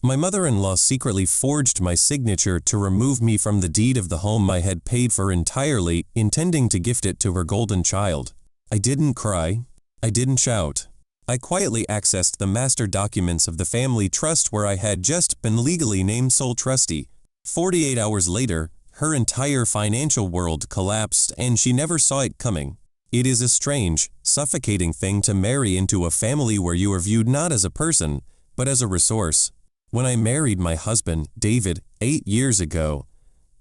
My mother-in-law secretly forged my signature to remove me from the deed of the home I had paid for entirely, intending to gift it to her golden child. I didn't cry. I didn't shout. I quietly accessed the master documents of the family trust where I had just been legally named sole trustee. 48 hours later, her entire financial world collapsed and she never saw it coming. It is a strange, suffocating thing to marry into a family where you are viewed not as a person, but as a resource. When I married my husband, David, 8 years ago,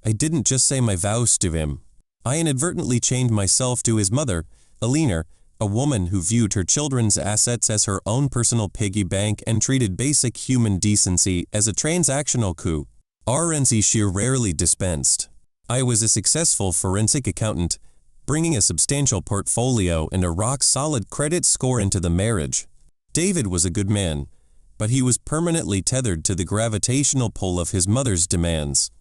I didn't just say my vows to him. I inadvertently chained myself to his mother, Eleanor, a woman who viewed her children's assets as her own personal piggy bank and treated basic human decency as a transactional coup. RNC she rarely dispensed. I was a successful forensic accountant, bringing a substantial portfolio and a rock-solid credit score into the marriage. David was a good man, but he was permanently tethered to the gravitational pull of his mother's demands.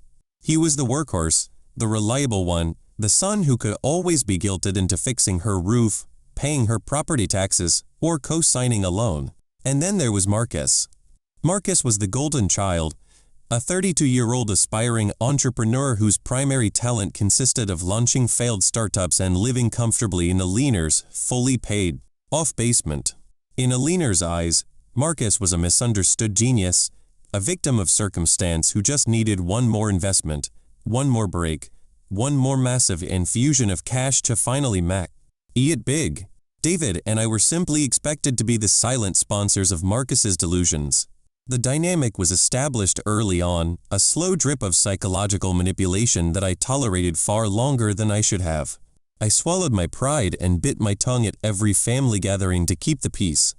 He was the workhorse, the reliable one, the son who could always be guilted into fixing her roof, paying her property taxes, or co-signing a loan. And then there was Marcus. Marcus was the golden child, a 32-year-old aspiring entrepreneur whose primary talent consisted of launching failed startups and living comfortably in Eleanor's fully paid off basement. In Eleanor's eyes, Marcus was a misunderstood genius, a victim of circumstance who just needed one more investment, one more break, one more massive infusion of cash to finally eat it big. David and I were simply expected to be the silent sponsors of Marcus's delusions. The dynamic was established early on, a slow drip of psychological manipulation that I tolerated far longer than I should have. I swallowed my pride and bit my tongue at every family gathering to keep the peace.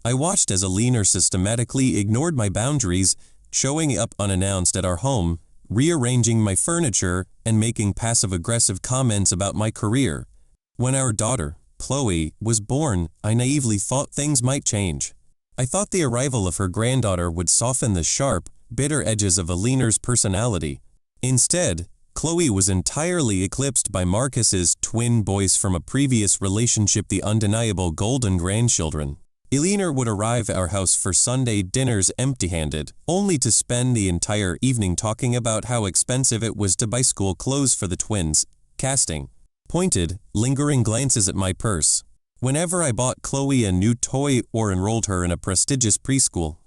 I watched as Eleanor systematically ignored my boundaries, showing up unannounced at our home, rearranging my furniture, and making passive-aggressive comments about my career. When our daughter, Chloe, was born, I naively thought things might change. I thought the arrival of her granddaughter would soften the sharp, bitter edges of Eleanor's personality. Instead, Chloe was entirely eclipsed by Marcus's twin boys from a previous relationship, the undeniable golden grandchildren. Eleanor would arrive at our house for Sunday dinners empty-handed, only to spend the entire evening talking about how expensive it was to buy school clothes for the twins, casting pointed, lingering glances at my purse. Whenever I bought Chloe a new toy or enrolled her in a prestigious preschool,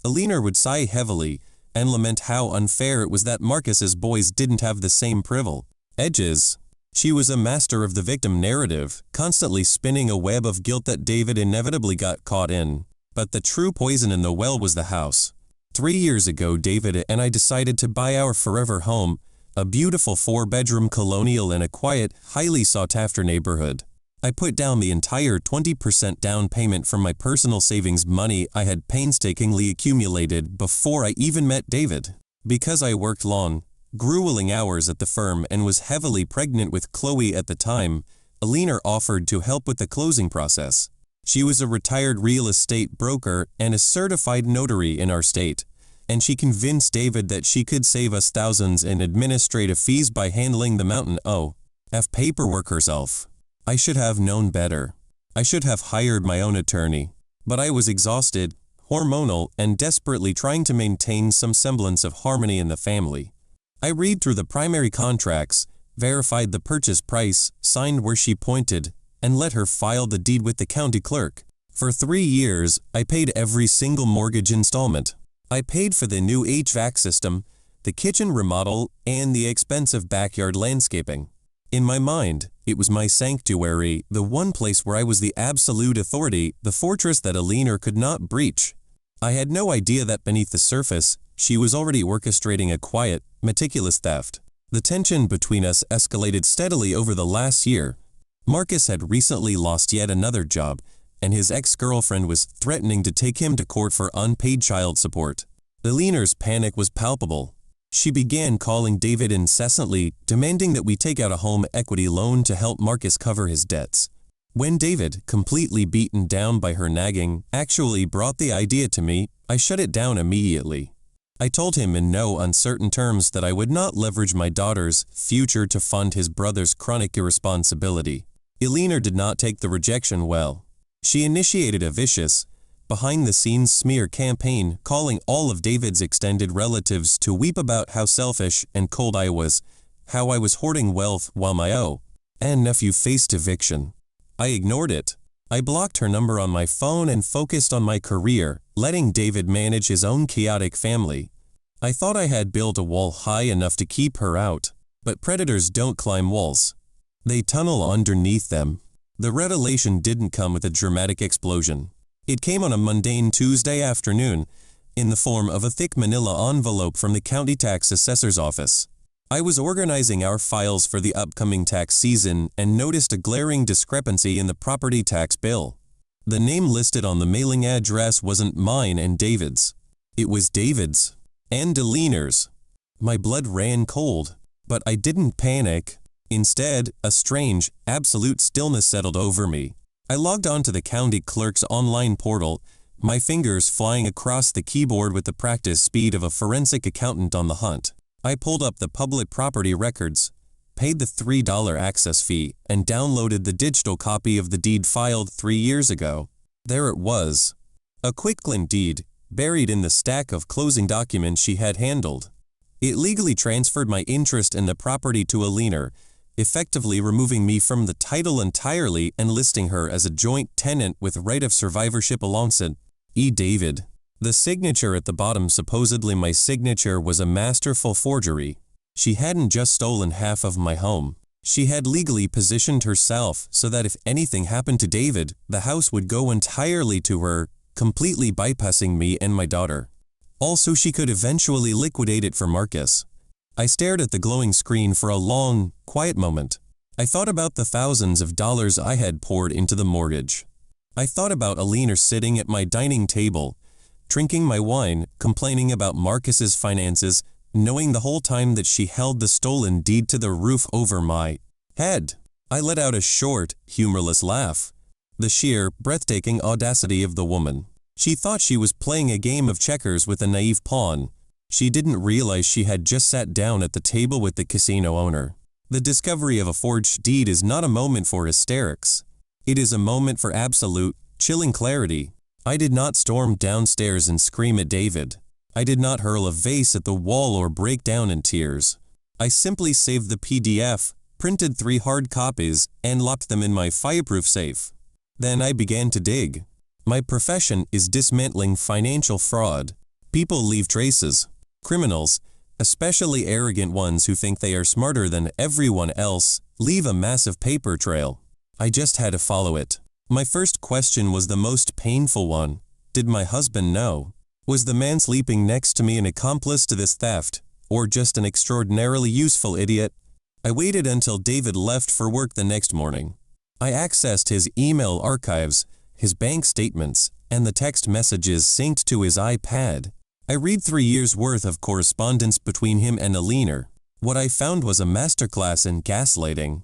Eleanor would sigh heavily and lament how unfair it was that Marcus's boys didn't have the same privileges. She was a master of the victim narrative, constantly spinning a web of guilt that David inevitably got caught in. But the true poison in the well was the house. 3 years ago, David and I decided to buy our forever home, a beautiful 4-bedroom colonial in a quiet, highly sought-after neighborhood. I put down the entire 20% down payment from my personal savings money I had painstakingly accumulated before I even met David. Because I worked long, grueling hours at the firm and was heavily pregnant with Chloe at the time, Eleanor offered to help with the closing process. She was a retired real estate broker and a certified notary in our state, and she convinced David that she could save us thousands in administrative fees by handling the mountain of paperwork herself. I should have known better. I should have hired my own attorney. But I was exhausted, hormonal, and desperately trying to maintain some semblance of harmony in the family. I read through the primary contracts, verified the purchase price, signed where she pointed, and let her file the deed with the county clerk. For 3 years, I paid every single mortgage installment. I paid for the new HVAC system, the kitchen remodel, and the expensive backyard landscaping. In my mind, it was my sanctuary, the one place where I was the absolute authority, the fortress that Eleanor could not breach. I had no idea that beneath the surface, she was already orchestrating a quiet, meticulous theft. The tension between us escalated steadily over the last year. Marcus had recently lost yet another job, and his ex-girlfriend was threatening to take him to court for unpaid child support. Eleanor's panic was palpable. She began calling David incessantly, demanding that we take out a home equity loan to help Marcus cover his debts. When David, completely beaten down by her nagging, actually brought the idea to me, I shut it down immediately. I told him in no uncertain terms that I would not leverage my daughter's future to fund his brother's chronic irresponsibility. Eleanor did not take the rejection well. She initiated a vicious, behind-the-scenes smear campaign calling all of David's extended relatives to weep about how selfish and cold I was, how I was hoarding wealth while my and nephew faced eviction. I ignored it. I blocked her number on my phone and focused on my career, letting David manage his own chaotic family. I thought I had built a wall high enough to keep her out, but predators don't climb walls. They tunnel underneath them. The revelation didn't come with a dramatic explosion. It came on a mundane Tuesday afternoon, in the form of a thick manila envelope from the county tax assessor's office. I was organizing our files for the upcoming tax season and noticed a glaring discrepancy in the property tax bill. The name listed on the mailing address wasn't mine and David's. It was David's and Deliner's. My blood ran cold, but I didn't panic. Instead, a strange, absolute stillness settled over me. I logged on to the county clerk's online portal, my fingers flying across the keyboard with the practice speed of a forensic accountant on the hunt. I pulled up the public property records, paid the $3 access fee, and downloaded the digital copy of the deed filed 3 years ago. There it was. A quitclaim deed, buried in the stack of closing documents she had handled. It legally transferred my interest in the property to a liener, effectively removing me from the title entirely and listing her as a joint tenant with right of survivorship alongside David. The signature at the bottom, supposedly my signature, was a masterful forgery. She hadn't just stolen half of my home. She had legally positioned herself so that if anything happened to David, the house would go entirely to her, completely bypassing me and my daughter. Also, she could eventually liquidate it for Marcus. I stared at the glowing screen for a long, quiet moment. I thought about the thousands of dollars I had poured into the mortgage. I thought about a liener sitting at my dining table, drinking my wine, complaining about Marcus's finances, knowing the whole time that she held the stolen deed to the roof over my head. I let out a short, humorless laugh. The sheer, breathtaking audacity of the woman. She thought she was playing a game of checkers with a naive pawn. She didn't realize she had just sat down at the table with the casino owner. The discovery of a forged deed is not a moment for hysterics. It is a moment for absolute, chilling clarity. I did not storm downstairs and scream at David. I did not hurl a vase at the wall or break down in tears. I simply saved the PDF, printed 3 hard copies, and locked them in my fireproof safe. Then I began to dig. My profession is dismantling financial fraud. People leave traces. Criminals, especially arrogant ones who think they are smarter than everyone else, leave a massive paper trail. I just had to follow it. My first question was the most painful one. Did my husband know? Was the man sleeping next to me an accomplice to this theft, or just an extraordinarily useful idiot? I waited until David left for work the next morning. I accessed his email archives, his bank statements, and the text messages synced to his iPad. I read 3 years' worth of correspondence between him and a liener. What I found was a masterclass in gaslighting.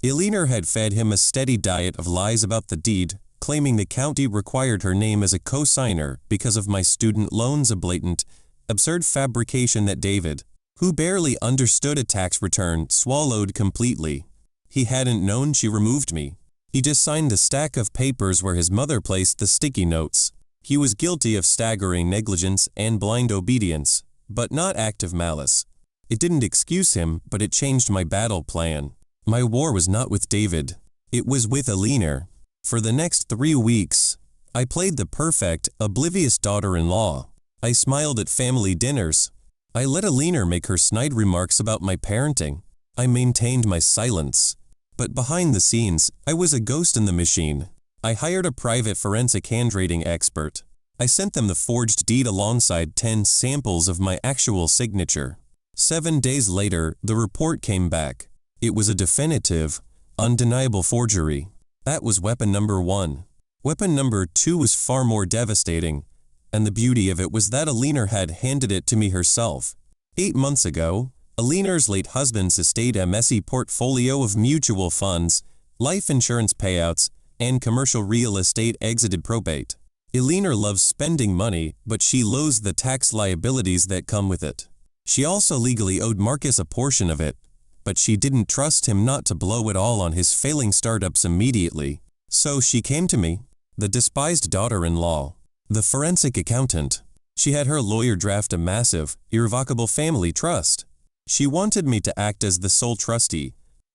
A liener had fed him a steady diet of lies about the deed, claiming the county required her name as a co-signer because of my student loans, a blatant, absurd fabrication that David, who barely understood a tax return, swallowed completely. He hadn't known she removed me. He just signed the stack of papers where his mother placed the sticky notes. He was guilty of staggering negligence and blind obedience, but not active malice. It didn't excuse him, but it changed my battle plan. My war was not with David. It was with a liener. For the next 3 weeks, I played the perfect, oblivious daughter-in-law. I smiled at family dinners. I let a liener make her snide remarks about my parenting. I maintained my silence. But behind the scenes, I was a ghost in the machine. I hired a private forensic handwriting expert. I sent them the forged deed alongside 10 samples of my actual signature. 7 days later, the report came back. It was a definitive, undeniable forgery. That was weapon number 1. Weapon number 2 was far more devastating, and the beauty of it was that a liener had handed it to me herself. 8 months ago, a liener's late husband's estate, a messy portfolio of mutual funds, life insurance payouts, and commercial real estate exited probate. A liener loves spending money, but she loathes the tax liabilities that come with it. She also legally owed Marcus a portion of it, but she didn't trust him not to blow it all on his failing startups immediately. So she came to me, the despised daughter-in-law. The forensic accountant. She had her lawyer draft a massive, irrevocable family trust. She wanted me to act as the sole trustee.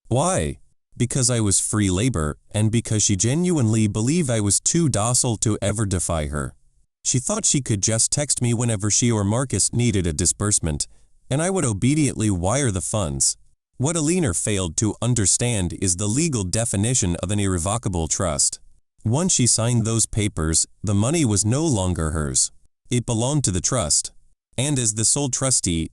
Why? Because I was free labor, and because she genuinely believed I was too docile to ever defy her. She thought she could just text me whenever she or Marcus needed a disbursement, and I would obediently wire the funds. What Alina failed to understand is the legal definition of an irrevocable trust. Once she signed those papers, the money was no longer hers. It belonged to the trust. And as the sole trustee,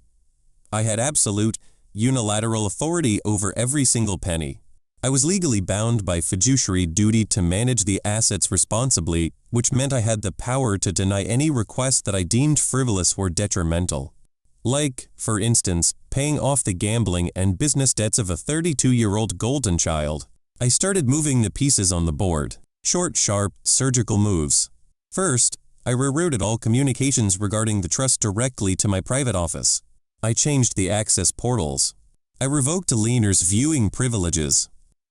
I had absolute, unilateral authority over every single penny. I was legally bound by fiduciary duty to manage the assets responsibly, which meant I had the power to deny any request that I deemed frivolous or detrimental. Like, for instance, paying off the gambling and business debts of a 32-year-old golden child. I started moving the pieces on the board. Short, sharp, surgical moves. First, I rerouted all communications regarding the trust directly to my private office. I changed the access portals. I revoked Alina's viewing privileges.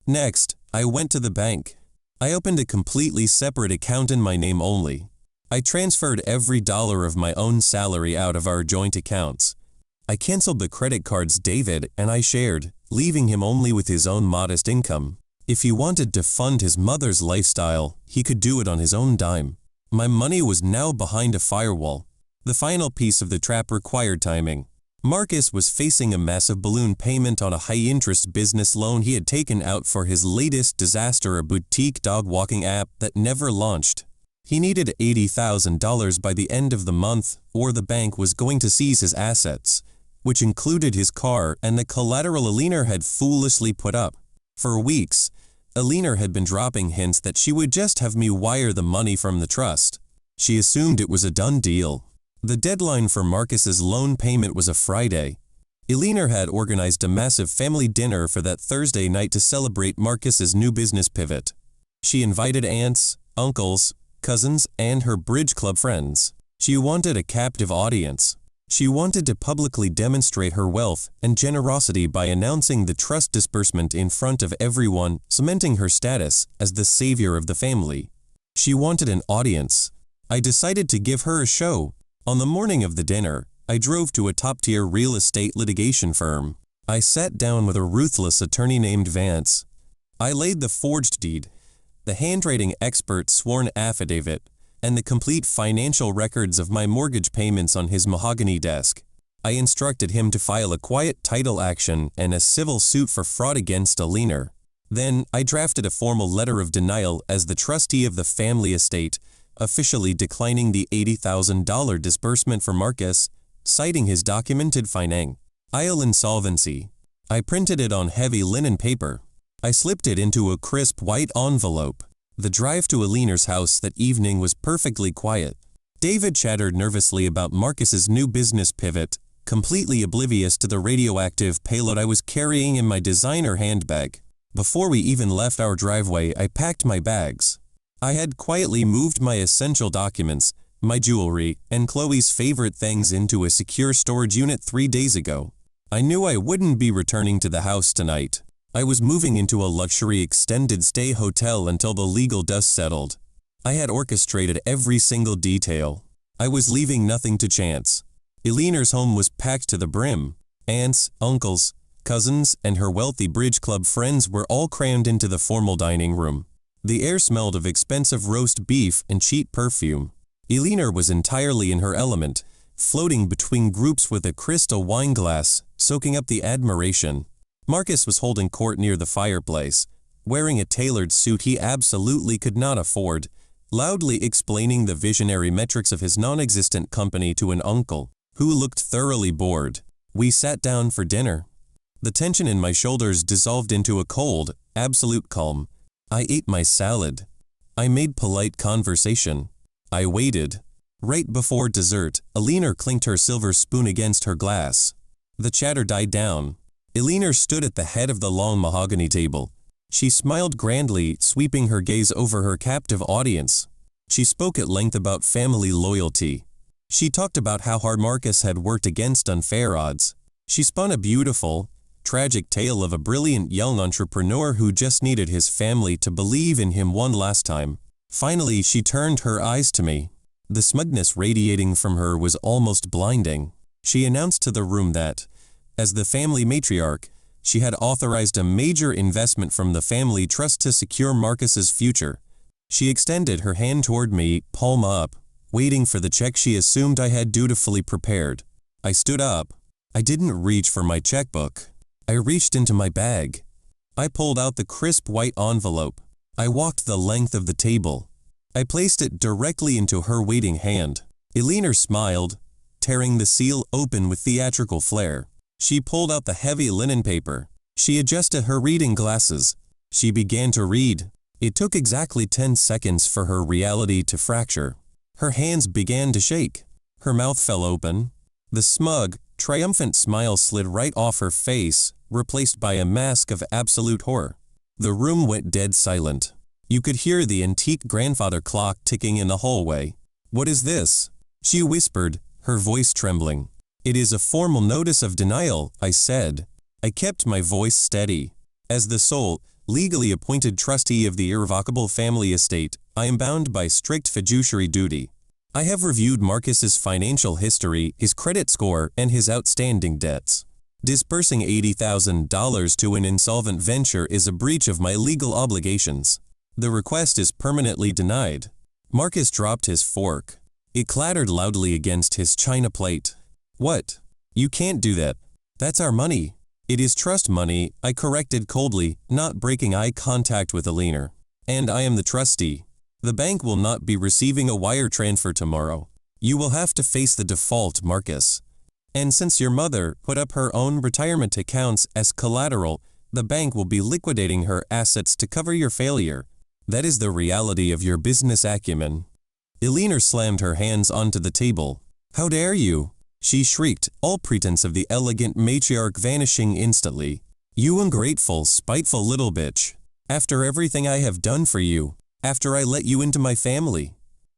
Next, I went to the bank. I opened a completely separate account in my name only. I transferred every dollar of my own salary out of our joint accounts. I canceled the credit cards David and I shared, leaving him only with his own modest income. If he wanted to fund his mother's lifestyle, he could do it on his own dime. My money was now behind a firewall. The final piece of the trap required timing. Marcus was facing a massive balloon payment on a high-interest business loan he had taken out for his latest disaster, a boutique dog-walking app that never launched. He needed $80,000 by the end of the month, or the bank was going to seize his assets, which included his car and the collateral Alina had foolishly put up. For weeks, Alina had been dropping hints that she would just have me wire the money from the trust. She assumed it was a done deal. The deadline for Marcus's loan payment was a Friday. Alina had organized a massive family dinner for that Thursday night to celebrate Marcus's new business pivot. She invited aunts, uncles, cousins, and her bridge club friends. She wanted a captive audience. She wanted to publicly demonstrate her wealth and generosity by announcing the trust disbursement in front of everyone, cementing her status as the savior of the family. She wanted an audience. I decided to give her a show. On the morning of the dinner, I drove to a top-tier real estate litigation firm. I sat down with a ruthless attorney named Vance. I laid the forged deed, the handwriting expert's sworn affidavit, and the complete financial records of my mortgage payments on his mahogany desk. I instructed him to file a quiet title action and a civil suit for fraud against Alina. Then, I drafted a formal letter of denial as the trustee of the family estate, officially declining the $80,000 disbursement for Marcus, citing his documented financial insolvency. I printed it on heavy linen paper. I slipped it into a crisp white envelope. The drive to Alina's house that evening was perfectly quiet. David chattered nervously about Marcus's new business pivot, completely oblivious to the radioactive payload I was carrying in my designer handbag. Before we even left our driveway, I packed my bags. I had quietly moved my essential documents, my jewelry, and Chloe's favorite things into a secure storage unit 3 days ago. I knew I wouldn't be returning to the house tonight. I was moving into a luxury extended stay hotel until the legal dust settled. I had orchestrated every single detail. I was leaving nothing to chance. Alina's home was packed to the brim. Aunts, uncles, cousins, and her wealthy bridge club friends were all crammed into the formal dining room. The air smelled of expensive roast beef and cheap perfume. Alina was entirely in her element, floating between groups with a crystal wine glass, soaking up the admiration. Marcus was holding court near the fireplace, wearing a tailored suit he absolutely could not afford, loudly explaining the visionary metrics of his non-existent company to an uncle, who looked thoroughly bored. We sat down for dinner. The tension in my shoulders dissolved into a cold, absolute calm. I ate my salad. I made polite conversation. I waited. Right before dessert, Alina clinked her silver spoon against her glass. The chatter died down. Alina stood at the head of the long mahogany table. She smiled grandly, sweeping her gaze over her captive audience. She spoke at length about family loyalty. She talked about how hard Marcus had worked against unfair odds. She spun a beautiful, tragic tale of a brilliant young entrepreneur who just needed his family to believe in him one last time. Finally, she turned her eyes to me. The smugness radiating from her was almost blinding. She announced to the room that, as the family matriarch, she had authorized a major investment from the family trust to secure Marcus's future. She extended her hand toward me, palm up, waiting for the check she assumed I had dutifully prepared. I stood up. I didn't reach for my checkbook. I reached into my bag. I pulled out the crisp white envelope. I walked the length of the table. I placed it directly into her waiting hand. Eleanor smiled, tearing the seal open with theatrical flair. She pulled out the heavy linen paper. She adjusted her reading glasses. She began to read. It took exactly 10 seconds for her reality to fracture. Her hands began to shake. Her mouth fell open. The smug, triumphant smile slid right off her face, replaced by a mask of absolute horror. The room went dead silent. You could hear the antique grandfather clock ticking in the hallway. "What is this?" she whispered, her voice trembling. "It is a formal notice of denial," I said. I kept my voice steady. As the sole, legally appointed trustee of the irrevocable family estate, I am bound by strict fiduciary duty. I have reviewed Marcus's financial history, his credit score, and his outstanding debts. Disbursing $80,000 to an insolvent venture is a breach of my legal obligations. The request is permanently denied. Marcus dropped his fork. It clattered loudly against his china plate. "What? You can't do that. That's our money." "It is trust money," I corrected coldly, not breaking eye contact with Eleanor. "And I am the trustee. The bank will not be receiving a wire transfer tomorrow. You will have to face the default, Marcus. And since your mother put up her own retirement accounts as collateral, the bank will be liquidating her assets to cover your failure. That is the reality of your business acumen." Eleanor slammed her hands onto the table. "How dare you?" she shrieked, all pretense of the elegant matriarch vanishing instantly. "You ungrateful, spiteful little bitch. After everything I have done for you, after I let you into my family."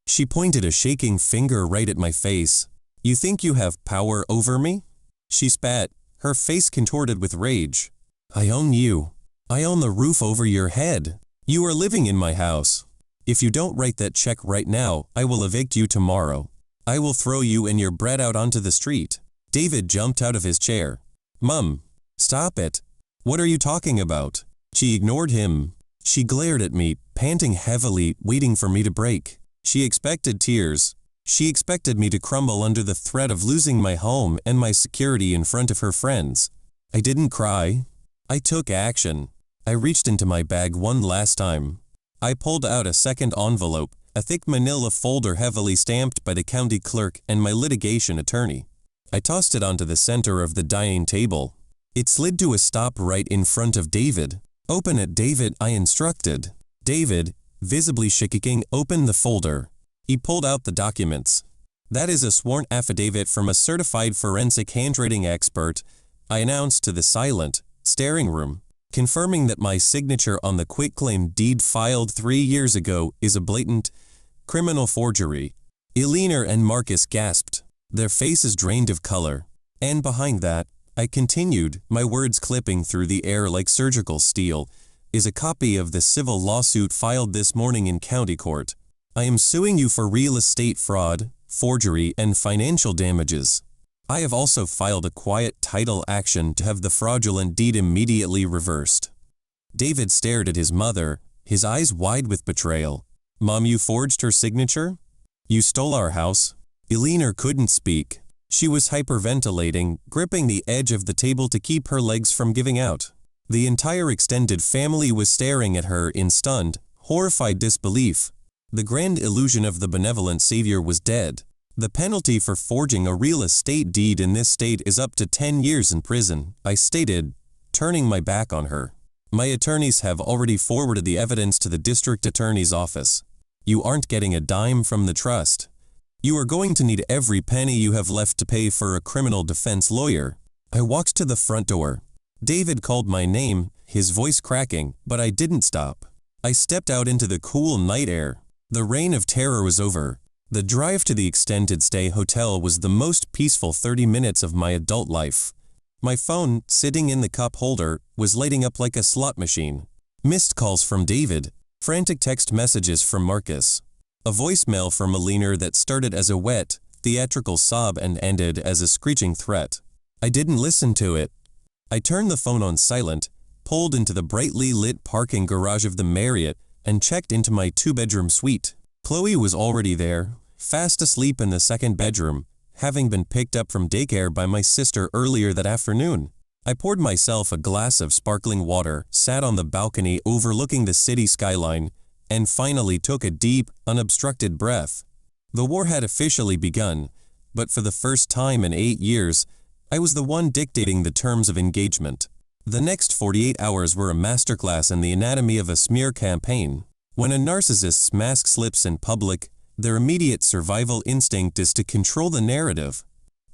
She pointed a shaking finger right at my face. "You think you have power over me?" She spat, her face contorted with rage. "I own you. I own the roof over your head. You are living in my house. If you don't write that check right now, I will evict you tomorrow. I will throw you and your bread out onto the street." David jumped out of his chair. "Mum, stop it. What are you talking about?" She ignored him. She glared at me, panting heavily, waiting for me to break. She expected tears. She expected me to crumble under the threat of losing my home and my security in front of her friends. I didn't cry. I took action. I reached into my bag one last time. I pulled out a second envelope, a thick manila folder heavily stamped by the county clerk and my litigation attorney. I tossed it onto the center of the dining table. It slid to a stop right in front of David. "Open it, David," I instructed. David, visibly shaking, opened the folder. He pulled out the documents. "That is a sworn affidavit from a certified forensic handwriting expert," I announced to the silent, staring room, confirming that my signature on the quitclaim deed filed 3 years ago is a blatant, criminal forgery. Eleanor and Marcus gasped. Their faces drained of color. "And behind that," I continued, my words clipping through the air like surgical steel, "is a copy of the civil lawsuit filed this morning in county court. I am suing you for real estate fraud, forgery, and financial damages. I have also filed a quiet title action to have the fraudulent deed immediately reversed." David stared at his mother, his eyes wide with betrayal. "Mom, you forged her signature? You stole our house?" Eleanor couldn't speak. She was hyperventilating, gripping the edge of the table to keep her legs from giving out. The entire extended family was staring at her in stunned, horrified disbelief. The grand illusion of the benevolent savior was dead. "The penalty for forging a real estate deed in this state is up to 10 years in prison," I stated, turning my back on her. "My attorneys have already forwarded the evidence to the district attorney's office. You aren't getting a dime from the trust. You are going to need every penny you have left to pay for a criminal defense lawyer." I walked to the front door. David called my name, his voice cracking, but I didn't stop. I stepped out into the cool night air. The reign of terror was over. The drive to the extended stay hotel was the most peaceful 30 minutes of my adult life. My phone, sitting in the cup holder, was lighting up like a slot machine. Missed calls from David, frantic text messages from Marcus. A voicemail from a leaner that started as a wet, theatrical sob and ended as a screeching threat. I didn't listen to it. I turned the phone on silent, pulled into the brightly lit parking garage of the Marriott, and checked into my two-bedroom suite. Chloe was already there, fast asleep in the second bedroom, having been picked up from daycare by my sister earlier that afternoon. I poured myself a glass of sparkling water, sat on the balcony overlooking the city skyline, and finally took a deep, unobstructed breath. The war had officially begun, but for the first time in 8 years, I was the one dictating the terms of engagement. The next 48 hours were a masterclass in the anatomy of a smear campaign. When a narcissist's mask slips in public, their immediate survival instinct is to control the narrative.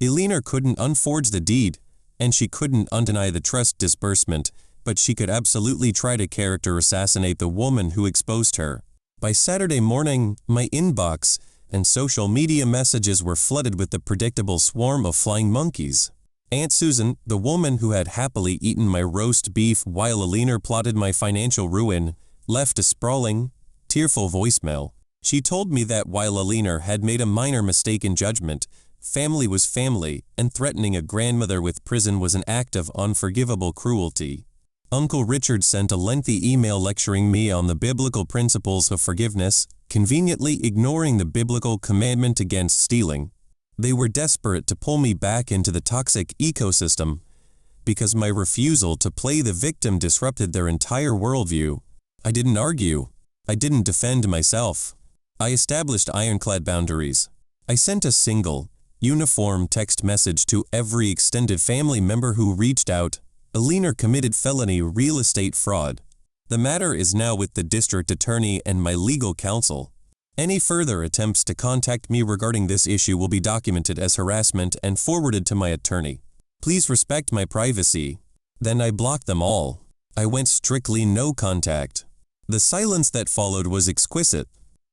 Elena couldn't unforge the deed, and she couldn't undeny the trust disbursement, but she could absolutely try to character assassinate the woman who exposed her. By Saturday morning, my inbox and social media messages were flooded with the predictable swarm of flying monkeys. Aunt Susan, the woman who had happily eaten my roast beef while Elena plotted my financial ruin, left a sprawling, tearful voicemail. She told me that while Elena had made a minor mistake in judgment, family was family, and threatening a grandmother with prison was an act of unforgivable cruelty. Uncle Richard sent a lengthy email lecturing me on the biblical principles of forgiveness, conveniently ignoring the biblical commandment against stealing. They were desperate to pull me back into the toxic ecosystem, because my refusal to play the victim disrupted their entire worldview. I didn't argue. I didn't defend myself. I established ironclad boundaries. I sent a single, uniform text message to every extended family member who reached out. Elena committed felony real estate fraud. The matter is now with the district attorney and my legal counsel. Any further attempts to contact me regarding this issue will be documented as harassment and forwarded to my attorney. Please respect my privacy. Then I blocked them all. I went strictly no contact. The silence that followed was exquisite.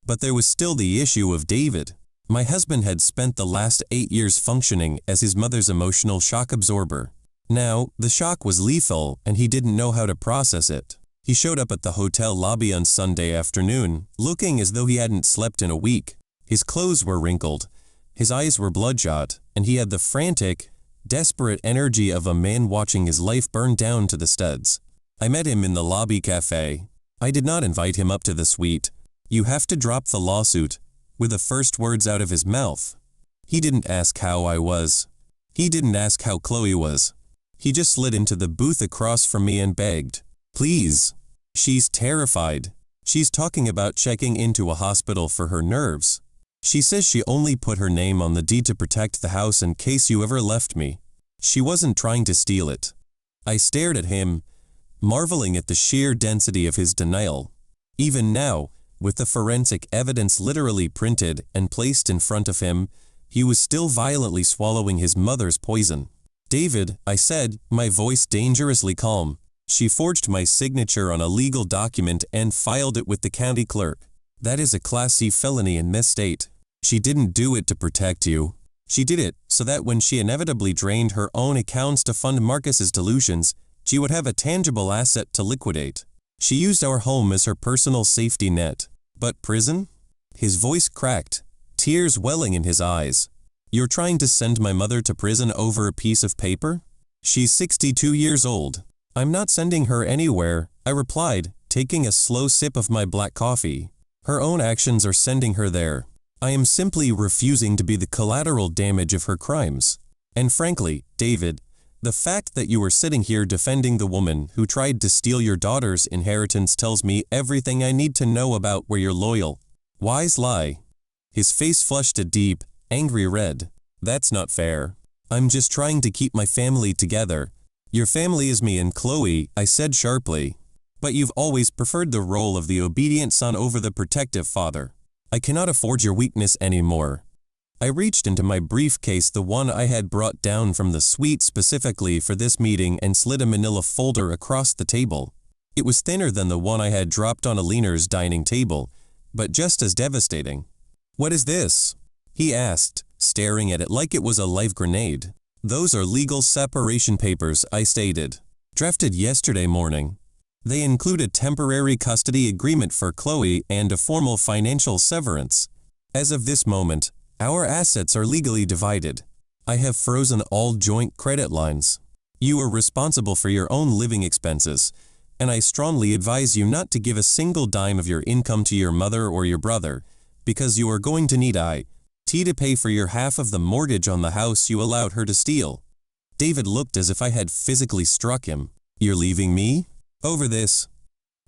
But there was still the issue of David. My husband had spent the last 8 years functioning as his mother's emotional shock absorber. Now, the shock was lethal and he didn't know how to process it. He showed up at the hotel lobby on Sunday afternoon, looking as though he hadn't slept in a week. His clothes were wrinkled, his eyes were bloodshot, and he had the frantic, desperate energy of a man watching his life burn down to the studs. I met him in the lobby cafe. I did not invite him up to the suite. "You have to drop the lawsuit," were the first words out of his mouth. He didn't ask how I was. He didn't ask how Chloe was. He just slid into the booth across from me and begged, "Please." She's terrified. She's talking about checking into a hospital for her nerves. She says she only put her name on the deed to protect the house in case you ever left me. She wasn't trying to steal it. I stared at him, marveling at the sheer density of his denial. Even now, with the forensic evidence literally printed and placed in front of him, he was still violently swallowing his mother's poison. "David," I said, my voice dangerously calm. "She forged my signature on a legal document and filed it with the county clerk. That is a Class C felony in this state. She didn't do it to protect you. She did it so that when she inevitably drained her own accounts to fund Marcus's delusions, she would have a tangible asset to liquidate. She used our home as her personal safety net. But prison?" His voice cracked, tears welling in his eyes. "You're trying to send my mother to prison over a piece of paper? She's 62 years old. "I'm not sending her anywhere," I replied, taking a slow sip of my black coffee. "Her own actions are sending her there. I am simply refusing to be the collateral damage of her crimes. And frankly, David, the fact that you are sitting here defending the woman who tried to steal your daughter's inheritance tells me everything I need to know about where you're loyal." Wise lie. His face flushed a deep, angry red. "That's not fair. I'm just trying to keep my family together." "Your family is me and Chloe," I said sharply. "But you've always preferred the role of the obedient son over the protective father. I cannot afford your weakness anymore." I reached into my briefcase, the one I had brought down from the suite specifically for this meeting, and slid a manila folder across the table. It was thinner than the one I had dropped on Eleanor's dining table, but just as devastating. "What is this?" he asked, staring at it like it was a live grenade. "Those are legal separation papers," I stated. "Drafted yesterday morning." They include a temporary custody agreement for Chloe and a formal financial severance. As of this moment, our assets are legally divided. I have frozen all joint credit lines. You are responsible for your own living expenses, and I strongly advise you not to give a single dime of your income to your mother or your brother, because you are going to need IT to pay for your half of the mortgage on the house you allowed her to steal. David looked as if I had physically struck him. You're leaving me? Over this?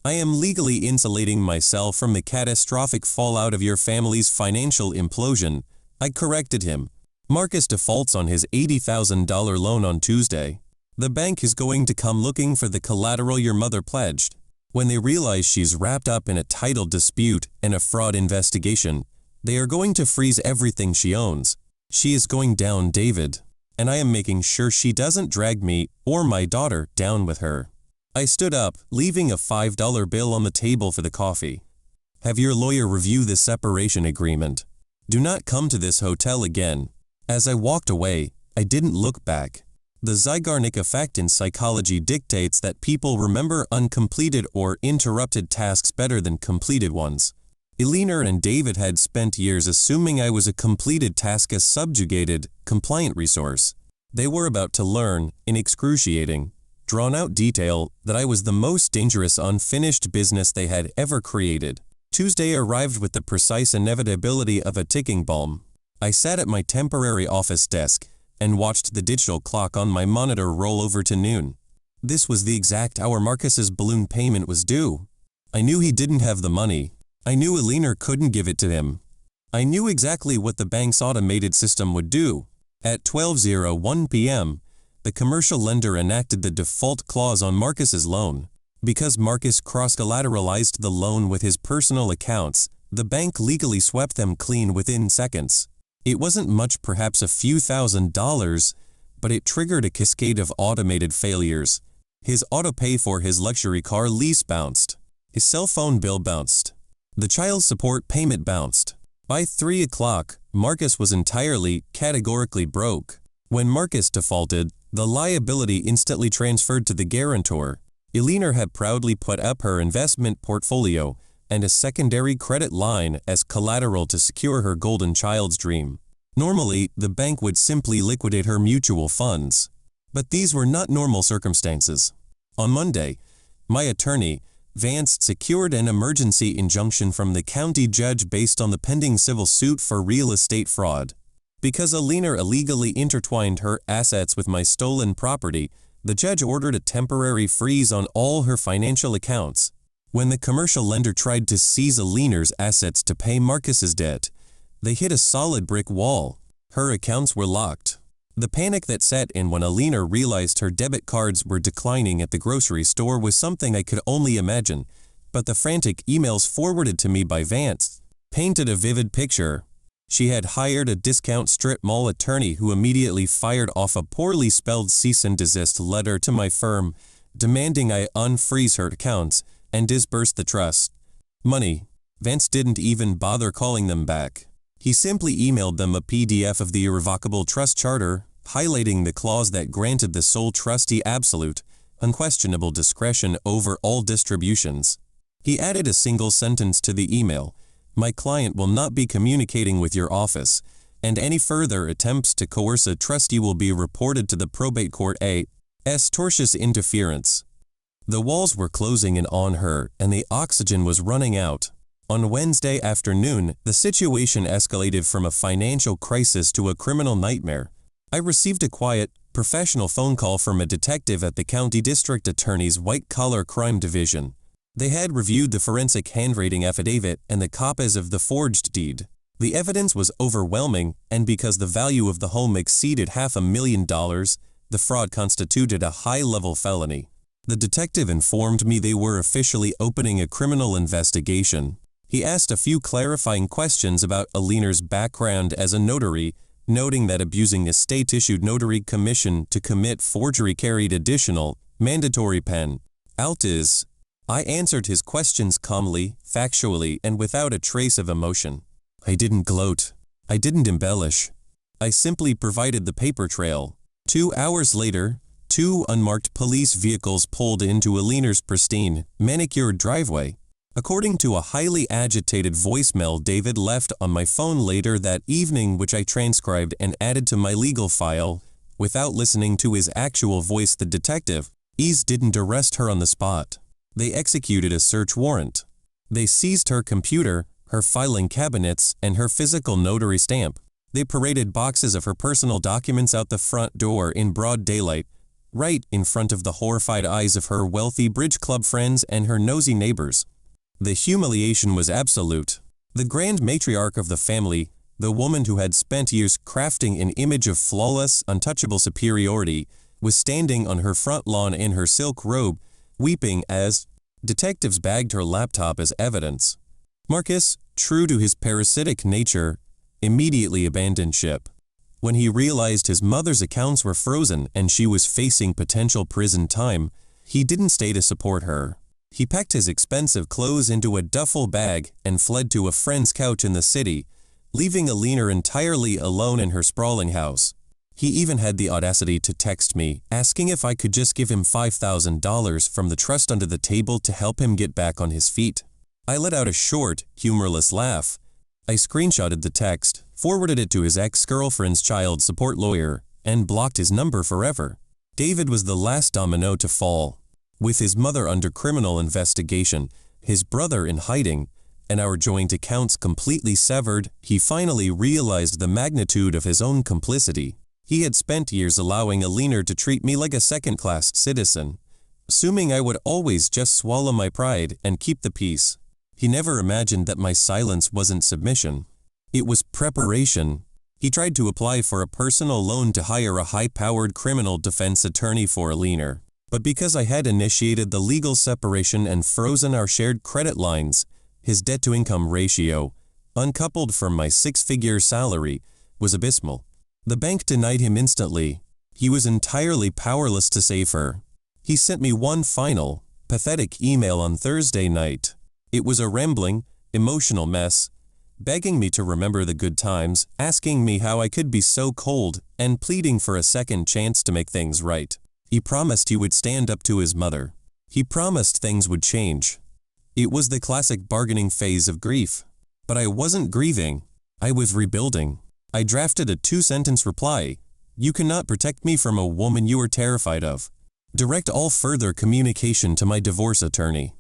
I am legally insulating myself from the catastrophic fallout of your family's financial implosion. I corrected him. Marcus defaults on his $80,000 loan on Tuesday. The bank is going to come looking for the collateral your mother pledged. When they realize she's wrapped up in a title dispute and a fraud investigation, they are going to freeze everything she owns. She is going down, David, and I am making sure she doesn't drag me or my daughter down with her. I stood up, leaving a $5 bill on the table for the coffee. Have your lawyer review the separation agreement. Do not come to this hotel again. As I walked away, I didn't look back. The Zeigarnik effect in psychology dictates that people remember uncompleted or interrupted tasks better than completed ones. Eleanor and David had spent years assuming I was a completed task, a subjugated, compliant resource. They were about to learn, in excruciating, drawn-out detail, that I was the most dangerous unfinished business they had ever created. Tuesday arrived with the precise inevitability of a ticking bomb. I sat at my temporary office desk and watched the digital clock on my monitor roll over to noon. This was the exact hour Marcus's balloon payment was due. I knew he didn't have the money. I knew Eleanor couldn't give it to him. I knew exactly what the bank's automated system would do. At 12:01 p.m., the commercial lender enacted the default clause on Marcus's loan. Because Marcus cross-collateralized the loan with his personal accounts, the bank legally swept them clean within seconds. It wasn't much, perhaps a few $1,000s, but it triggered a cascade of automated failures. His auto-pay for his luxury car lease bounced. His cell phone bill bounced. The child support payment bounced. By 3 o'clock, Marcus was entirely, categorically broke. When Marcus defaulted, the liability instantly transferred to the guarantor. Eleanor had proudly put up her investment portfolio and a secondary credit line as collateral to secure her golden child's dream. Normally, the bank would simply liquidate her mutual funds. But these were not normal circumstances. On Monday, my attorney, Vance, secured an emergency injunction from the county judge based on the pending civil suit for real estate fraud. Because Eleanor illegally intertwined her assets with my stolen property, the judge ordered a temporary freeze on all her financial accounts. When the commercial lender tried to seize Eleanor's assets to pay Marcus's debt, they hit a solid brick wall. Her accounts were locked. The panic that set in when Eleanor realized her debit cards were declining at the grocery store was something I could only imagine, but the frantic emails forwarded to me by Vance painted a vivid picture. She had hired a discount strip mall attorney who immediately fired off a poorly spelled cease and desist letter to my firm, demanding I unfreeze her accounts and disburse the trust money. Vance didn't even bother calling them back. He simply emailed them a PDF of the irrevocable trust charter, highlighting the clause that granted the sole trustee absolute, unquestionable discretion over all distributions. He added a single sentence to the email: "My client will not be communicating with your office, and any further attempts to coerce a trustee will be reported to the probate court as tortious interference." The walls were closing in on her, and the oxygen was running out. On Wednesday afternoon, the situation escalated from a financial crisis to a criminal nightmare. I received a quiet, professional phone call from a detective at the county district attorney's white-collar crime division. They had reviewed the forensic handwriting affidavit and the copies of the forged deed. The evidence was overwhelming, and because the value of the home exceeded $500,000, the fraud constituted a high-level felony. The detective informed me they were officially opening a criminal investigation. He asked a few clarifying questions about Eleanor's background as a notary, noting that abusing a state-issued notary commission to commit forgery carried additional, mandatory penalties. I answered his questions calmly, factually, and without a trace of emotion. I didn't gloat. I didn't embellish. I simply provided the paper trail. 2 hours later, 2 unmarked police vehicles pulled into Alina's pristine, manicured driveway. According to a highly agitated voicemail David left on my phone later that evening, which I transcribed and added to my legal file, without listening to his actual voice, the detectives didn't arrest her on the spot. They executed a search warrant. They seized her computer, her filing cabinets, and her physical notary stamp. They paraded boxes of her personal documents out the front door in broad daylight, right in front of the horrified eyes of her wealthy bridge club friends and her nosy neighbors. The humiliation was absolute. The grand matriarch of the family, the woman who had spent years crafting an image of flawless, untouchable superiority, was standing on her front lawn in her silk robe, weeping as detectives bagged her laptop as evidence. Marcus, true to his parasitic nature, immediately abandoned ship. When he realized his mother's accounts were frozen and she was facing potential prison time, he didn't stay to support her. He packed his expensive clothes into a duffel bag and fled to a friend's couch in the city, leaving Alina entirely alone in her sprawling house. He even had the audacity to text me, asking if I could just give him $5,000 from the trust under the table to help him get back on his feet. I let out a short, humorless laugh. I screenshotted the text, forwarded it to his ex-girlfriend's child support lawyer, and blocked his number forever. David was the last domino to fall. With his mother under criminal investigation, his brother in hiding, and our joint accounts completely severed, he finally realized the magnitude of his own complicity. He had spent years allowing Alina to treat me like a second-class citizen, assuming I would always just swallow my pride and keep the peace. He never imagined that my silence wasn't submission. It was preparation. He tried to apply for a personal loan to hire a high-powered criminal defense attorney for Alina. But because I had initiated the legal separation and frozen our shared credit lines, his debt-to-income ratio, uncoupled from my 6-figure salary, was abysmal. The bank denied him instantly. He was entirely powerless to save her. He sent me one final, pathetic email on Thursday night. It was a rambling, emotional mess, begging me to remember the good times, asking me how I could be so cold, and pleading for a second chance to make things right. He promised he would stand up to his mother. He promised things would change. It was the classic bargaining phase of grief. But I wasn't grieving. I was rebuilding. I drafted a 2-sentence reply. You cannot protect me from a woman you are terrified of. Direct all further communication to my divorce attorney.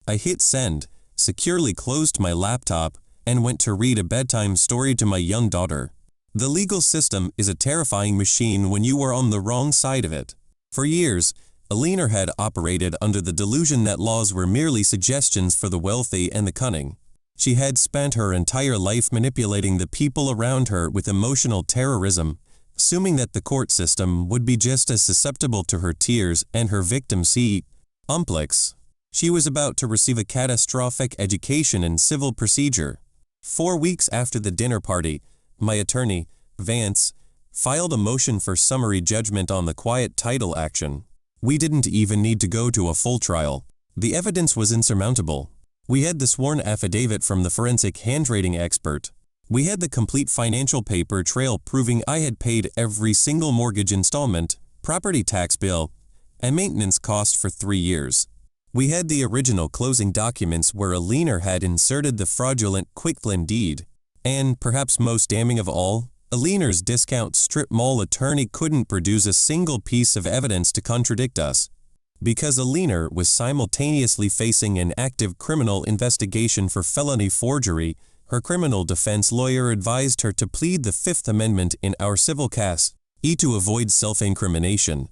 I hit send, securely closed my laptop, and went to read a bedtime story to my young daughter. The legal system is a terrifying machine when you are on the wrong side of it. For years, Alina had operated under the delusion that laws were merely suggestions for the wealthy and the cunning. She had spent her entire life manipulating the people around her with emotional terrorism, assuming that the court system would be just as susceptible to her tears and her victims' complex. She was about to receive a catastrophic education in civil procedure. 4 weeks after the dinner party, my attorney, Vance, filed a motion for summary judgment on the quiet title action. We didn't even need to go to a full trial. The evidence was insurmountable. We had the sworn affidavit from the forensic handwriting expert. We had the complete financial paper trail proving I had paid every single mortgage installment, property tax bill, and maintenance cost for 3 years. We had the original closing documents where Alina had inserted the fraudulent quitclaim deed. And, perhaps most damning of all, Alina's discount strip mall attorney couldn't produce a single piece of evidence to contradict us. Because Alina was simultaneously facing an active criminal investigation for felony forgery, her criminal defense lawyer advised her to plead the Fifth Amendment in our civil case, to avoid self-incrimination.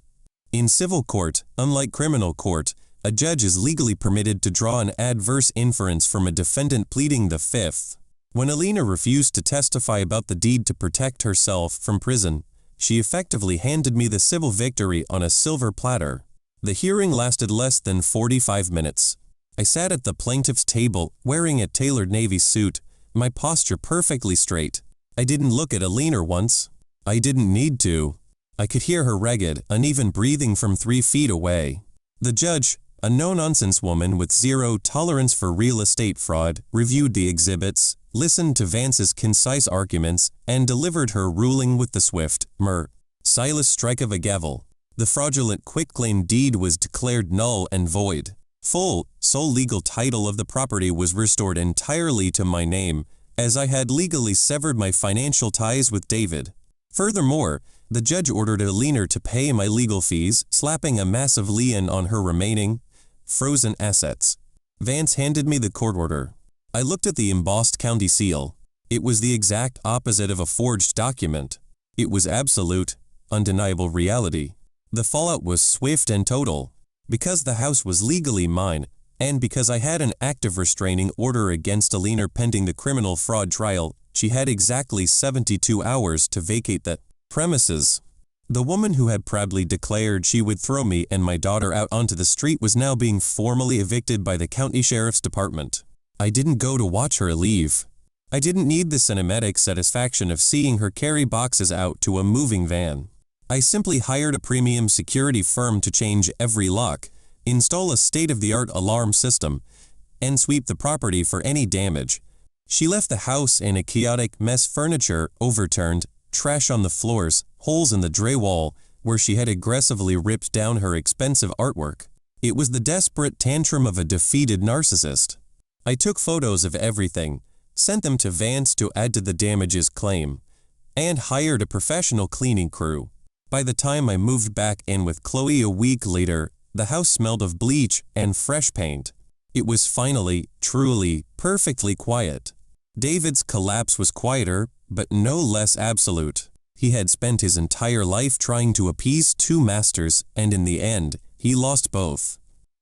In civil court, unlike criminal court, a judge is legally permitted to draw an adverse inference from a defendant pleading the Fifth. When Alina refused to testify about the deed to protect herself from prison, she effectively handed me the civil victory on a silver platter. The hearing lasted less than 45 minutes. I sat at the plaintiff's table, wearing a tailored navy suit, my posture perfectly straight. I didn't look at Alina once. I didn't need to. I could hear her ragged, uneven breathing from 3 feet away. The judge, a no-nonsense woman with zero tolerance for real estate fraud, reviewed the exhibits, listened to Vance's concise arguments, and delivered her ruling with the swift, merciless strike of a gavel. The fraudulent quitclaim deed was declared null and void. Sole legal title of the property was restored entirely to my name, as I had legally severed my financial ties with David. Furthermore, the judge ordered a liener to pay my legal fees, slapping a massive lien on her remaining frozen assets. Vance handed me the court order. I looked at the embossed county seal. It was the exact opposite of a forged document. It was absolute, undeniable reality. The fallout was swift and total. Because the house was legally mine, and because I had an active restraining order against a liener pending the criminal fraud trial, she had exactly 72 hours to vacate the premises. The woman who had proudly declared she would throw me and my daughter out onto the street was now being formally evicted by the county sheriff's department. I didn't go to watch her leave. I didn't need the cinematic satisfaction of seeing her carry boxes out to a moving van. I simply hired a premium security firm to change every lock, install a state-of-the-art alarm system, and sweep the property for any damage. She left the house in a chaotic mess: furniture overturned, trash on the floors, holes in the drywall where she had aggressively ripped down her expensive artwork. It was the desperate tantrum of a defeated narcissist. I took photos of everything, sent them to Vance to add to the damages claim, and hired a professional cleaning crew. By the time I moved back in with Chloe a week later, the house smelled of bleach and fresh paint. It was finally, truly, perfectly quiet. David's collapse was quieter, but no less absolute. He had spent his entire life trying to appease two masters, and in the end, he lost both.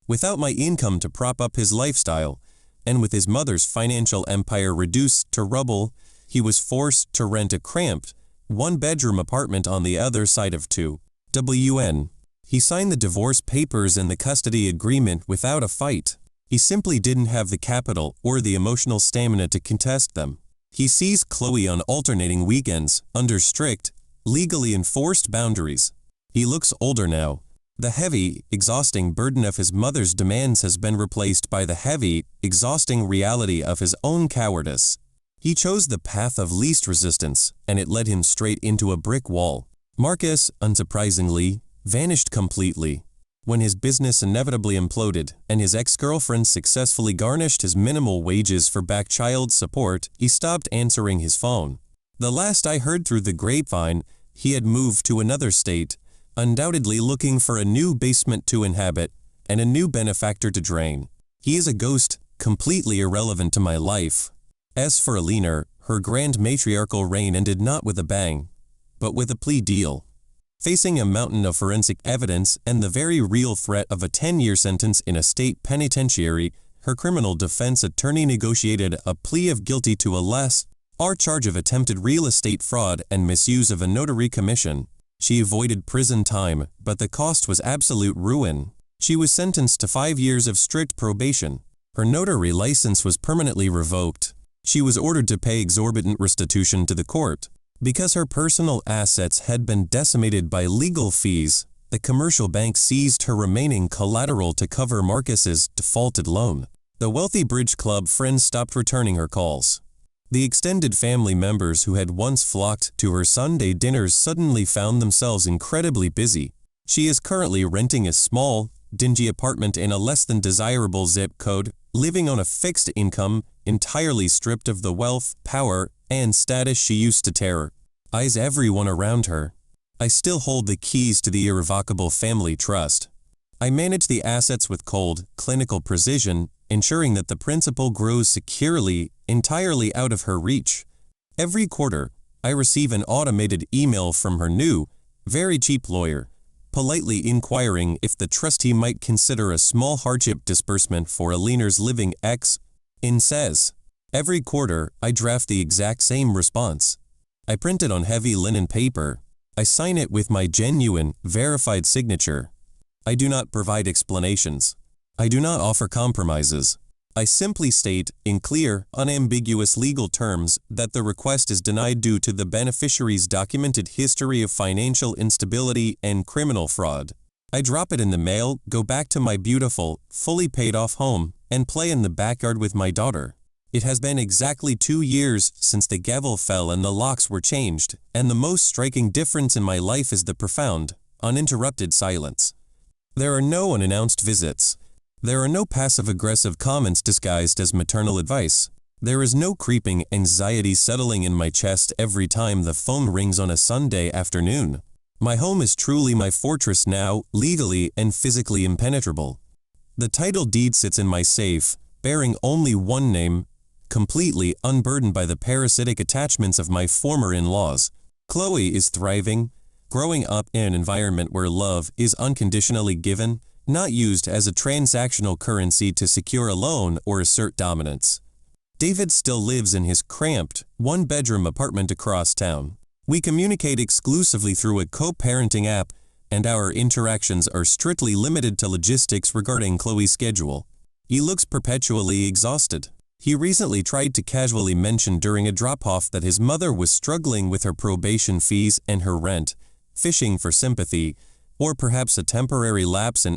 Without my income to prop up his lifestyle, and with his mother's financial empire reduced to rubble, he was forced to rent a cramped, one-bedroom apartment on the other side of 2WN. He signed the divorce papers and the custody agreement without a fight. He simply didn't have the capital or the emotional stamina to contest them. He sees Chloe on alternating weekends, under strict, legally enforced boundaries. He looks older now. The heavy, exhausting burden of his mother's demands has been replaced by the heavy, exhausting reality of his own cowardice. He chose the path of least resistance, and it led him straight into a brick wall. Marcus, unsurprisingly, vanished completely. When his business inevitably imploded, and his ex-girlfriend successfully garnished his minimal wages for back child support, he stopped answering his phone. The last I heard through the grapevine, he had moved to another state, undoubtedly looking for a new basement to inhabit, and a new benefactor to drain. He is a ghost, completely irrelevant to my life. As for Alina, her grand matriarchal reign ended not with a bang, but with a plea deal. Facing a mountain of forensic evidence and the very real threat of a 10-year sentence in a state penitentiary, her criminal defense attorney negotiated a plea of guilty to a lesser charge of attempted real estate fraud and misuse of a notary commission. She avoided prison time, but the cost was absolute ruin. She was sentenced to 5 years of strict probation. Her notary license was permanently revoked. She was ordered to pay exorbitant restitution to the court. Because her personal assets had been decimated by legal fees, the commercial bank seized her remaining collateral to cover Marcus's defaulted loan. The wealthy bridge club friends stopped returning her calls. The extended family members who had once flocked to her Sunday dinners suddenly found themselves incredibly busy. She is currently renting a small, dingy apartment in a less than desirable zip code, living on a fixed income, entirely stripped of the wealth, power, and status she used to terrorize everyone around her. I still hold the keys to the irrevocable family trust. I manage the assets with cold, clinical precision, ensuring that the principal grows securely, entirely out of her reach. Every quarter, I receive an automated email from her new, very cheap lawyer, politely inquiring if the trustee might consider a small hardship disbursement for Alina's living in says. Every quarter, I draft the exact same response. I print it on heavy linen paper. I sign it with my genuine, verified signature. I do not provide explanations. I do not offer compromises. I simply state, in clear, unambiguous legal terms, that the request is denied due to the beneficiary's documented history of financial instability and criminal fraud. I drop it in the mail, go back to my beautiful, fully paid-off home, and play in the backyard with my daughter. It has been exactly 2 years since the gavel fell and the locks were changed, and the most striking difference in my life is the profound, Uninterrupted silence. There are no unannounced visits. There are no passive-aggressive comments disguised as maternal advice. There is no creeping anxiety settling in my chest every time the phone rings on a Sunday afternoon. My home is truly my fortress now, legally and physically impenetrable. The title deed sits in my safe, bearing only one name, completely unburdened by the parasitic attachments of my former in-laws. Chloe is thriving, growing up in an environment where love is unconditionally given, not used as a transactional currency to secure a loan or assert dominance. David still lives in his cramped, one-bedroom apartment across town. We communicate exclusively through a co-parenting app, and our interactions are strictly limited to logistics regarding Chloe's schedule. He looks perpetually exhausted. He recently tried to casually mention during a drop-off that his mother was struggling with her probation fees and her rent, fishing for sympathy, or perhaps a temporary lapse in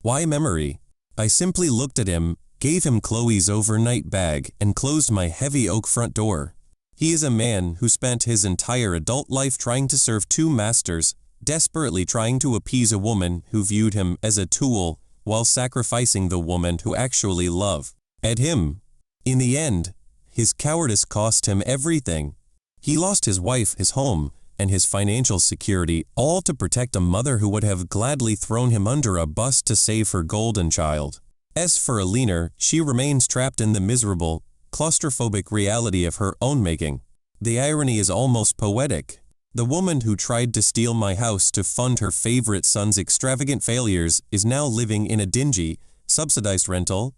my memory. I simply looked at him, gave him Chloe's overnight bag, and closed my heavy oak front door. He is a man who spent his entire adult life trying to serve two masters, desperately trying to appease a woman who viewed him as a tool, while sacrificing the woman who actually loved him. In the end, his cowardice cost him everything. He lost his wife, his home, and his financial security, all to protect a mother who would have gladly thrown him under a bus to save her golden child. As for Alina, she remains trapped in the miserable, claustrophobic reality of her own making. The irony is almost poetic. The woman who tried to steal my house to fund her favorite son's extravagant failures is now living in a dingy, subsidized rental,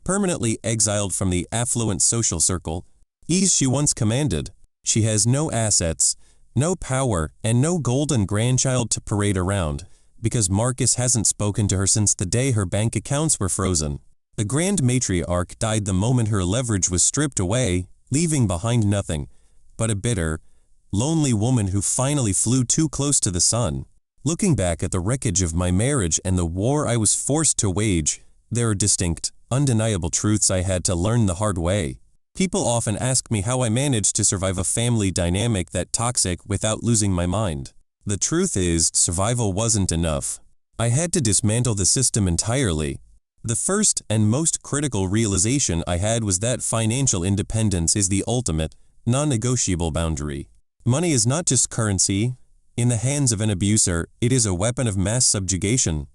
permanently exiled from the affluent social circle, ease she once commanded. She has no assets, no power, and no golden grandchild to parade around, because Marcus hasn't spoken to her since the day her bank accounts were frozen. The grand matriarch died the moment her leverage was stripped away, leaving behind nothing but a bitter, lonely woman who finally flew too close to the sun. Looking back at the wreckage of my marriage and the war I was forced to wage, there are distinct, undeniable truths I had to learn the hard way. People often ask me how I managed to survive a family dynamic that toxic without losing my mind. The truth is, survival wasn't enough. I had to dismantle the system entirely. The first and most critical realization I had was that financial independence is the ultimate, non-negotiable boundary. Money is not just currency. In the hands of an abuser, it is a weapon of mass subjugation.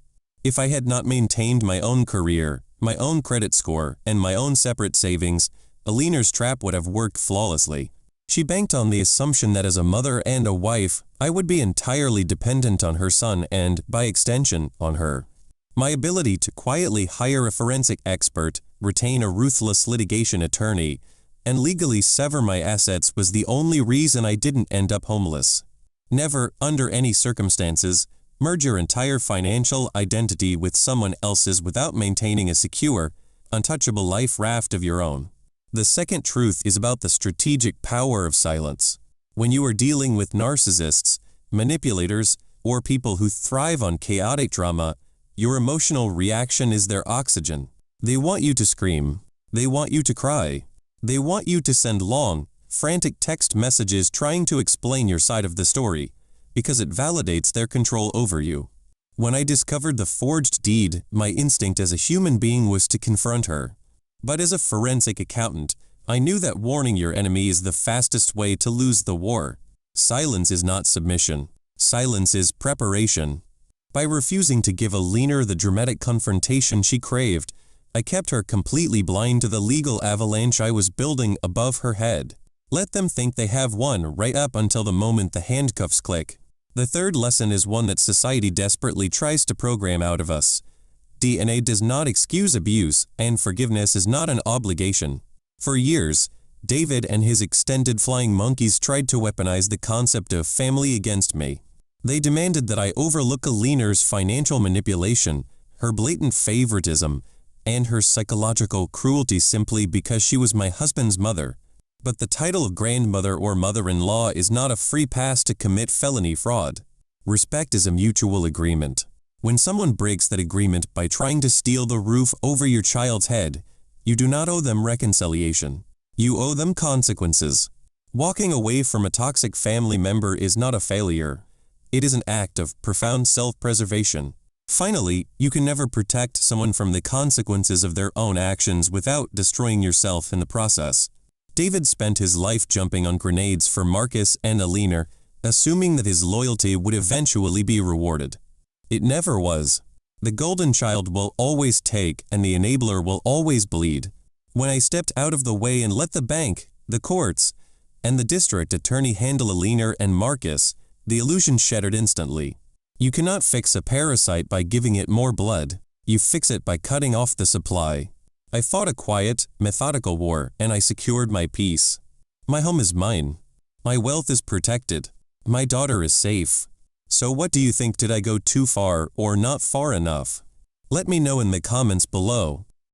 If I had not maintained my own career, my own credit score, and my own separate savings, Alina's trap would have worked flawlessly. She banked on the assumption that as a mother and a wife, I would be entirely dependent on her son and, by extension, on her. My ability to quietly hire a forensic expert, retain a ruthless litigation attorney, and legally sever my assets was the only reason I didn't end up homeless. Never, under any circumstances, merge your entire financial identity with someone else's without maintaining a secure, untouchable life raft of your own. The second truth is about the strategic power of silence. When you are dealing with narcissists, manipulators, or people who thrive on chaotic drama, your emotional reaction is their oxygen. They want you to scream. They want you to cry. They want you to send long, frantic text messages trying to explain your side of the story, because it validates their control over you. When I discovered the forged deed, my instinct as a human being was to confront her. But as a forensic accountant, I knew that warning your enemy is the fastest way to lose the war. Silence is not submission. Silence is preparation. By refusing to give Alina the dramatic confrontation she craved, I kept her completely blind to the legal avalanche I was building above her head. Let them think they have won right up until the moment the handcuffs click. The third lesson is one that society desperately tries to program out of us. DNA does not excuse abuse, and forgiveness is not an obligation. For years, David and his extended flying monkeys tried to weaponize the concept of family against me. They demanded that I overlook Alina's financial manipulation, her blatant favoritism, and her psychological cruelty simply because she was my husband's mother. But the title of grandmother or mother-in-law is not a free pass to commit felony fraud. Respect is a mutual agreement. When someone breaks that agreement by trying to steal the roof over your child's head, you do not owe them reconciliation. You owe them consequences. Walking away from a toxic family member is not a failure. It is an act of profound self-preservation. Finally, you can never protect someone from the consequences of their own actions without destroying yourself in the process. David spent his life jumping on grenades for Marcus and Alina, assuming that his loyalty would eventually be rewarded. It never was. The golden child will always take and the enabler will always bleed. When I stepped out of the way and let the bank, the courts, and the district attorney handle Alina and Marcus, the illusion shattered instantly. You cannot fix a parasite by giving it more blood. You fix it by cutting off the supply. I fought a quiet, methodical war, and I secured my peace. My home is mine. My wealth is protected. My daughter is safe. So what do you think? Did I go too far or not far enough? Let me know in the comments below.